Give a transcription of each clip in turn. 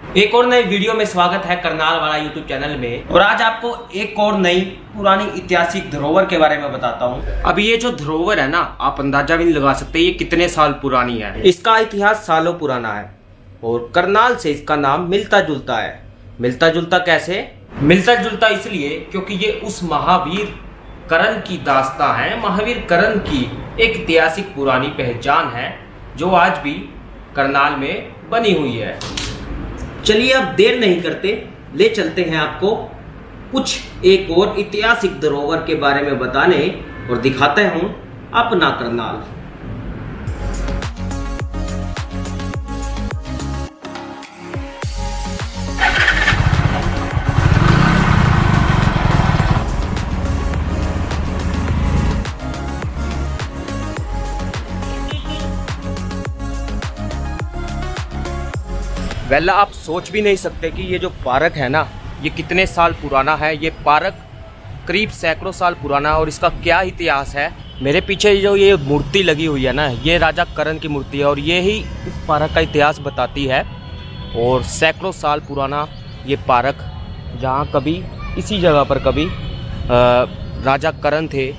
एक और नई वीडियो में स्वागत है करनाल वाला यूट्यूब चैनल में। और आज आपको एक और नई पुरानी ऐतिहासिक धरोहर के बारे में बताता हूँ। अब ये जो धरोहर है ना, आप अंदाजा भी नहीं लगा सकते ये कितने साल पुरानी है। इसका इतिहास सालों पुराना है और करनाल से इसका नाम मिलता जुलता है। मिलता जुलता कैसे? मिलता जुलता इसलिए क्योंकि ये उस महावीर करण की दास्तां है। महावीर करण की एक ऐतिहासिक पुरानी पहचान है जो आज भी करनाल में बनी हुई है। चलिए अब देर नहीं करते, ले चलते हैं आपको कुछ एक और ऐतिहासिक धरोहर के बारे में बताने और दिखाते हूं अपना करनाल। वेल आप सोच भी नहीं सकते कि ये जो पार्क है ना, ये कितने साल पुराना है। ये पार्क करीब सैकड़ों साल पुराना है और इसका क्या इतिहास है। मेरे पीछे जो ये मूर्ति लगी हुई है ना, ये राजा करण की मूर्ति है और ये ही इस पार्क का इतिहास बताती है। और सैकड़ों साल पुराना ये पार्क, जहाँ कभी इसी जगह पर कभी राजा करण थे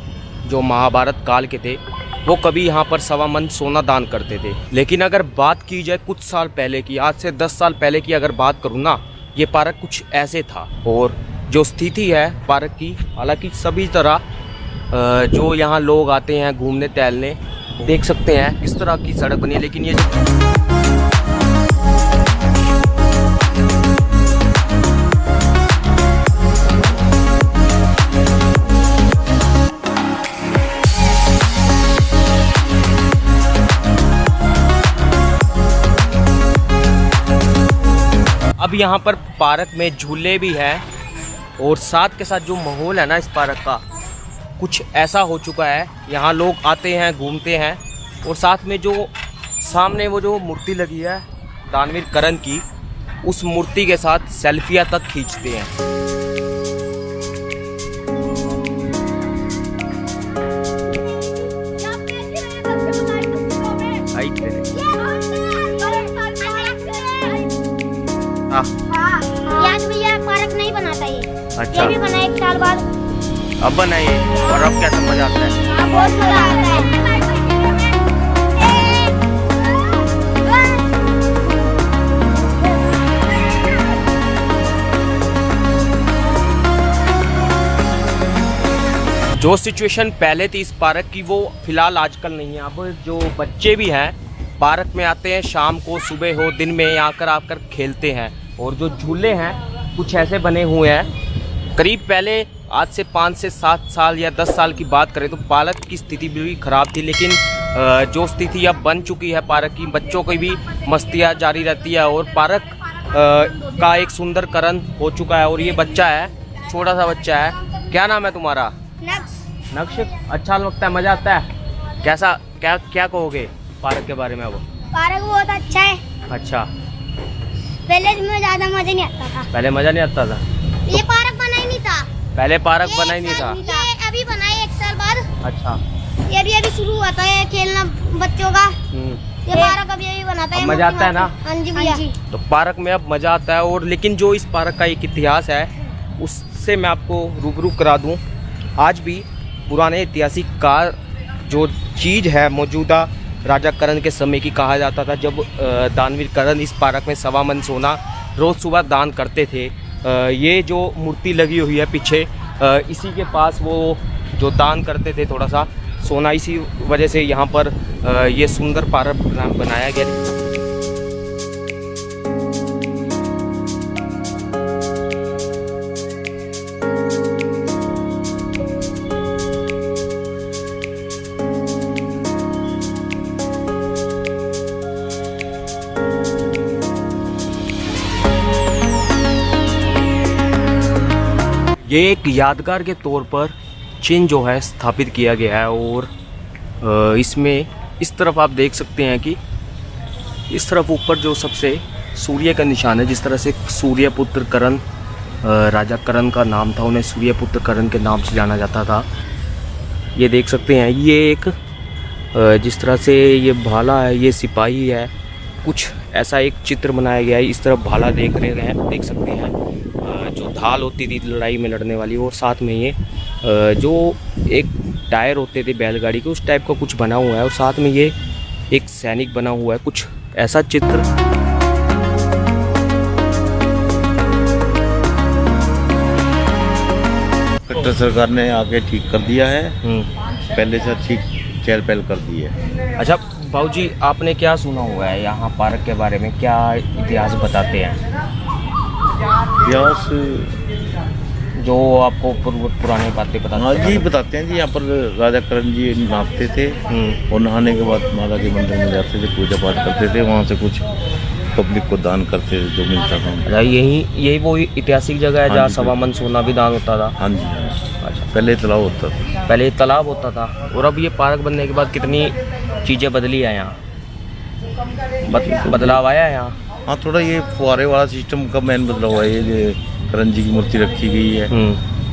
जो महाभारत काल के थे, वो कभी यहाँ पर 1.25 मन सोना दान करते थे। लेकिन अगर बात की जाए कुछ साल पहले की, आज से 10 साल पहले की अगर बात करूँ ना, ये पार्क कुछ ऐसे था। और जो स्थिति है पार्क की, हालांकि सभी तरह जो यहाँ लोग आते हैं घूमने टहलने, देख सकते हैं किस तरह की सड़क बनी है। लेकिन ये अब यहाँ पर पार्क में झूले भी हैं और साथ के साथ जो माहौल है ना इस पार्क का, कुछ ऐसा हो चुका है। यहाँ लोग आते हैं घूमते हैं और साथ में जो सामने वो जो मूर्ति लगी है दानवीर करण की, उस मूर्ति के साथ सेल्फियाँ तक खींचते हैं। भैया पार्क नहीं बनाता ये। अच्छा, ये भी बना 1 साल बाद। अब बनाइए। और अब कैसा मजा आता है? बहुत मजा आता है। जो सिचुएशन पहले थी इस पार्क की, वो फिलहाल आजकल नहीं है। अब जो बच्चे भी हैं पार्क में आते हैं, शाम को सुबह हो दिन में आकर खेलते हैं। और जो झूले हैं कुछ ऐसे बने हुए हैं। करीब पहले आज से 5 से 7 साल या 10 साल की बात करें तो पार्क की स्थिति भी ख़राब थी। लेकिन जो स्थिति अब बन चुकी है पार्क की, बच्चों की भी मस्तियाँ जारी रहती है और पार्क का एक सुंदर करण हो चुका है। और ये बच्चा है, छोटा सा बच्चा है। क्या नाम है तुम्हारा? नक्श। अच्छा लगता है, मज़ा आता है। कैसा क्या कहोगे पार्क के बारे में? वो पार्क बहुत अच्छा है। अच्छा, पहले में ज्यादा मजा नहीं आता था। पहले मजा नहीं आता था? ये पार्क बना ही नहीं था। पहले पार्क बना ही नहीं था। ये अभी बना है 1 साल बाद। अच्छा, ये अभी शुरू हुआ था ये खेलना बच्चों का। ये पार्क अभी बनाता है। मजा आता है ना? हाँ जी भैया। तो पार्क में अब मजा आता है। और लेकिन जो इस पार्क का एक इतिहास है उससे मैं आपको रूबरू करा दूं। आज भी पुराने ऐतिहासिक काल जो चीज़ है मौजूदा राजा करण के समय की कहा जाता था, जब दानवीर करण इस पार्क में 1.25 मन सोना रोज़ सुबह दान करते थे। ये जो मूर्ति लगी हुई है पीछे, इसी के पास वो जो दान करते थे थोड़ा सा सोना, इसी वजह से यहाँ पर ये सुंदर पार्क बनाया गया। ये एक यादगार के तौर पर चिन्ह जो है स्थापित किया गया है। और इसमें इस तरफ आप देख सकते हैं कि इस तरफ ऊपर जो सबसे सूर्य का निशान है, जिस तरह से सूर्यपुत्र करण, राजा करण का नाम था, उन्हें सूर्यपुत्र करण के नाम से जाना जाता था। ये देख सकते हैं, ये एक जिस तरह से ये भाला है, ये सिपाही है, कुछ ऐसा एक चित्र बनाया गया है। इस तरफ भाला देख सकते हैं जो ढाल होती थी लड़ाई में लड़ने वाली, और साथ में ये जो एक टायर होते थे बैलगाड़ी के, उस टाइप का कुछ बना हुआ है, और साथ में ये एक सैनिक बना हुआ है, कुछ ऐसा चित्र। कट्टर सरकार ने आके ठीक कर दिया है, पहले से अच्छी चहल पहल कर दी है। अच्छा बाबूजी, आपने क्या सुना हुआ है यहाँ पार्क के बारे में, क्या इतिहास बताते हैं? इतिहास जो आपको पुरानी बातें बताते हाँ हैं? जी बताते हैं जी। यहाँ पर राजा करण जी नहाते थे और नहाने के बाद माता के मंदिर में जाते थे, पूजा पाठ करते थे, वहाँ से कुछ पब्लिक को दान करते थे जो मिलता था। अच्छा, यही वो ऐतिहासिक जगह है जहाँ सवा मन सोना भी दान होता था? हाँ जी हाँ। अच्छा, पहले तालाब होता था। पहले तालाब होता था, और अब ये पार्क बनने के बाद कितनी चीज़ें बदली है यहाँ, बदलाव आया है यहाँ? हाँ थोड़ा ये फुहारे वाला सिस्टम का मैन बदलाव हुआ है। ये करण जी की मूर्ति रखी गई है,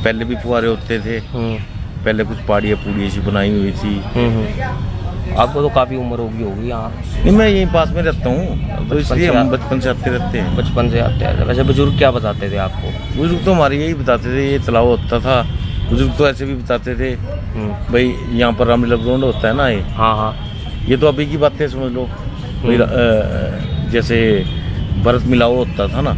पहले भी फुहारे होते थे, पहले कुछ पहाड़ियाँ पूड़ी सी बनाई हुई थी। आपको तो काफ़ी उम्र होगी यहाँ? नहीं, मैं यहीं पास में रहता हूँ, तो इसलिए हम बचपन से आते रहते हैं। बचपन से आते हैं। वैसे बुजुर्ग क्या बताते थे आपको? बुजुर्ग तो हमारे यही बताते थे, ये तालाब होता था। बुजुर्ग तो ऐसे भी बताते थे भाई यहाँ पर रामलीला ग्राउंड होता है ना ये। हाँ हाँ। ये तो अभी की बातें समझ लो भाई, जैसे भरत मिलाव होता था ना,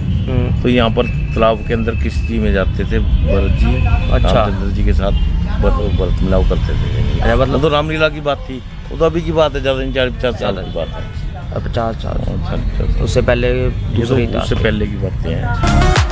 तो यहाँ पर तालाब के अंदर किश्ती में जाते थे भरत जी, अच्छा, रामचंद्र जी के साथ भरत मिलाव करते थे। अरे मतलब तो रामलीला की बात थी, वो तो अभी की बात है, ज़्यादा नहीं 40-50 साल की बात है। 50 साल उससे पहले दूसरी, उससे पहले की बातें हैं।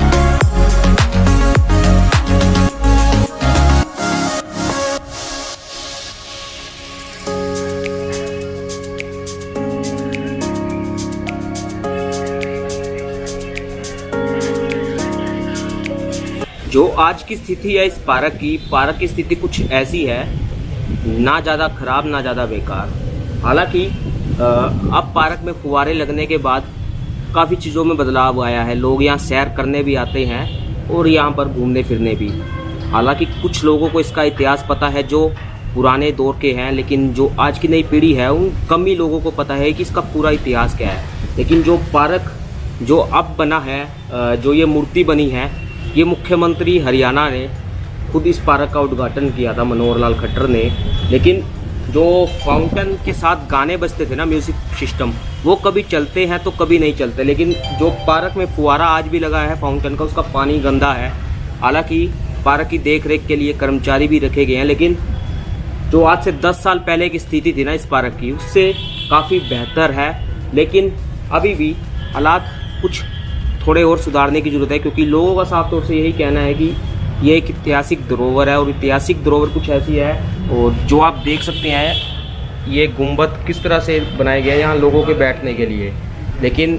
जो आज की स्थिति है इस पार्क की स्थिति कुछ ऐसी है, ना ज़्यादा खराब ना ज़्यादा बेकार। हालांकि अब पार्क में फुवारे लगने के बाद काफ़ी चीज़ों में बदलाव आया है। लोग यहाँ सैर करने भी आते हैं और यहाँ पर घूमने फिरने भी। हालांकि कुछ लोगों को इसका इतिहास पता है जो पुराने दौर के हैं, लेकिन जो आज की नई पीढ़ी है उन कम ही लोगों को पता है कि इसका पूरा इतिहास क्या है। लेकिन जो पार्क जो अब बना है, जो ये मूर्ति बनी है, ये मुख्यमंत्री हरियाणा ने खुद इस पार्क का उद्घाटन किया था, मनोहर लाल खट्टर ने। लेकिन जो फाउंटेन के साथ गाने बजते थे ना, म्यूज़िक सिस्टम, वो कभी चलते हैं तो कभी नहीं चलते। लेकिन जो पार्क में फुहारा आज भी लगा है फाउंटेन का, उसका पानी गंदा है। हालांकि पार्क की देख रेख के लिए कर्मचारी भी रखे गए हैं, लेकिन जो आज से 10 साल पहले की स्थिति थी ना इस पार्क की, उससे काफ़ी बेहतर है। लेकिन अभी भी हालात कुछ थोड़े और सुधारने की ज़रूरत है, क्योंकि लोगों का साफ तौर से यही कहना है कि ये एक ऐतिहासिक धरोहर है, और ऐतिहासिक धरोहर कुछ ऐसी है। और जो आप देख सकते हैं ये गुंबद किस तरह से बनाया गया है यहाँ लोगों के बैठने के लिए। लेकिन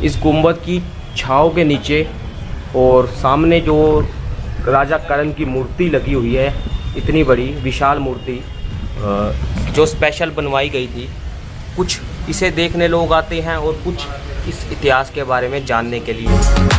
इस गुंबद की छाँव के नीचे और सामने जो राजा करण की मूर्ति लगी हुई है, इतनी बड़ी विशाल मूर्ति जो स्पेशल बनवाई गई थी, कुछ इसे देखने लोग आते हैं और कुछ इस इतिहास के बारे में जानने के लिए।